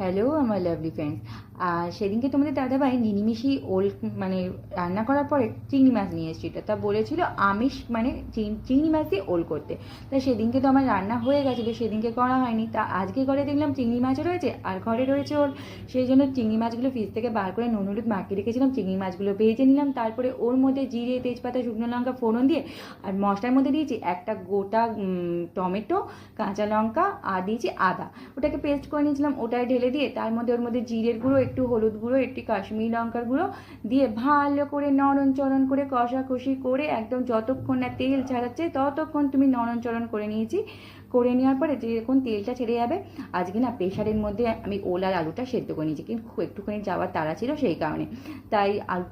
Hello আমার lovely friends. সেদিনকে তোমাদের দাদাভাই নিনিমিষি ওল মানে রান্না করার পরে চিংড়ি মাছ নিয়ে এসেছিল, তা বলেছিল আমিষ মানে চিংড়ি মাছ দিয়ে ওল করতে। তা সেদিনকে তো আমার রান্না হয়ে গেছিলো, সেদিনকে করা হয়নি। তা আজকে ঘরে দেখলাম চিংড়ি মাছও রয়েছে আর ঘরে রয়েছে ওল। সেই জন্য চিংড়ি মাছগুলো ফ্রিজ থেকে বার করে নুন হলুদ মাখিয়ে রেখেছিলাম, চিংড়ি মাছগুলো ভেজে নিলাম। তারপরে ওর মধ্যে জিরে তেজপাতা শুকনো লঙ্কা ফোড়ন দিয়ে আর মশলার মধ্যে দিয়েছি একটা গোটা টমেটো, কাঁচা লঙ্কা আর দিয়েছি আদা। ওটাকে পেস্ট করে নিয়েছিলাম, ওটাই ঢেলে দিয়ে তার মধ্যে ওর মধ্যে জিরের গুঁড়ো, একটু হলুদ গুঁড়ো, একটু কাশ্মীরি লঙ্কার গুঁড়ো দিয়ে ভালো করে নরম করে কষাকষি করে একদম যতক্ষণ না তেল ছাড়াচ্ছে ততক্ষণ তুমি নরম করে নিয়েছি। করে নেওয়ার পরে যখন তেলটা ছেড়ে যাবে, আজকে না প্রেশারের মধ্যে আমি ওল আর আলুটা সেদ্ধ করে নিয়েছি, কিন্তু খুব একটুখানি যাওয়ার তাড়া ছিল সেই কারণে। তাই আলু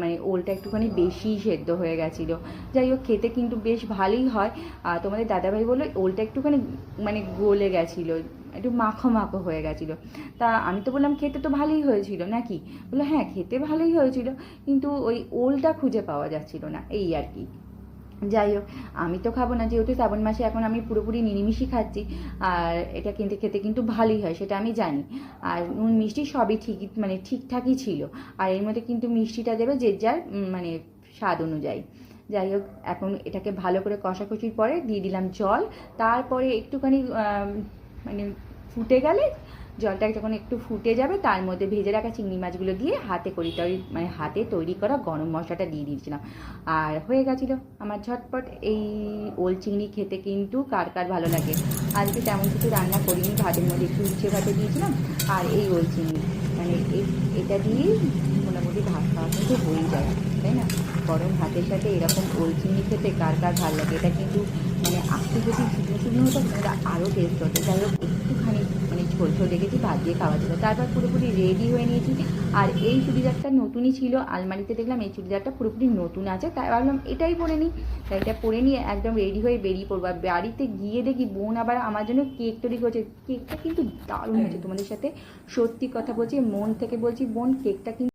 মানে ওলটা একটুখানি বেশি সেদ্ধ হয়ে গেছিলো। যাই হোক, খেতে কিন্তু বেশ ভালোই হয়। আর তোমাদের দাদাভাই বললো ওলটা একটুখানি মানে গলে গেছিলো, একটু মাখো মাখো হয়ে গেছিলো। তা আমি তো বললাম খেতে তো ভালোই হয়েছিল নাকি, বললো হ্যাঁ খেতে ভালোই হয়েছিল, কিন্তু ওই ওলটা খুঁজে পাওয়া যাচ্ছিল না, এই আর কি। যাই হোক, আমি তো খাবো না, যেহেতু শ্রাবণ মাসে এখন আমি পুরোপুরি নিরামিষই খাচ্ছি। আর এটা কিনতে খেতে কিন্তু ভালোই হয় সেটা আমি জানি। আর নুন মিষ্টি সবই ঠিকই মানে ঠিকঠাকই ছিল। আর এর মধ্যে কিন্তু মিষ্টিটা দেবে যে যার মানে স্বাদ অনুযায়ী। যাই হোক, এখন এটাকে ভালো করে কষাকষির পরে দিয়ে দিলাম জল। তারপরে একটুখানি মানে ফুটে গেলে, জলটা যখন একটু ফুটে যাবে তার মধ্যে ভেজে রাখা চিংড়ি মাছগুলো দিয়ে হাতে তৈরি করা গরম মশলাটা দিয়ে দিয়েছিলাম। আর হয়ে গেছিলো আমার ঝটপট এই ওল চিংড়ি খেতে। কিন্তু কার কার ভালো লাগে। আজকে তেমন কিছু রান্না করিনি, ভাতের মধ্যে একটু উচ্ছে ভাতে দিয়েছিলাম আর এই ওল চিংড়ি মানে এটা দিয়েই মোটামুটি ভাত খাওয়া কিন্তু হয়েই যায়, তাই না? গরম ভাতের সাথে এরকম ওল চিংড়ি খেতে কার কার ভালো লাগে। এটা কিন্তু মানে আজকে যদি শুকনো শুকনো হতো তাহলে আরও টেস্ট হতো। যাই হোক, একটুখানি মানে ঝোল ঝোল রেখেছি, ভাত দিয়ে খাওয়া ছিল। তারপর পুরোপুরি রেডি হয়ে নিয়েছি। আর এই চুড়িদারটা নতুনই ছিল, আলমারিতে দেখলাম এই চুড়িদারটা পুরোপুরি নতুন আছে, তাই ভাবলাম এটাই পরে নিই। তাই এটা পরে নিয়ে একদম রেডি হয়ে বেরিয়ে পড়বো। আর বাড়িতে গিয়ে দেখি বোন আবার আমার জন্য কেক তৈরি করছে। কেকটা কিন্তু দারুণ হয়েছে, তোমাদের সাথে সত্যি কথা বলছি, মন থেকে বলছি বোন, কেকটা কিন্তু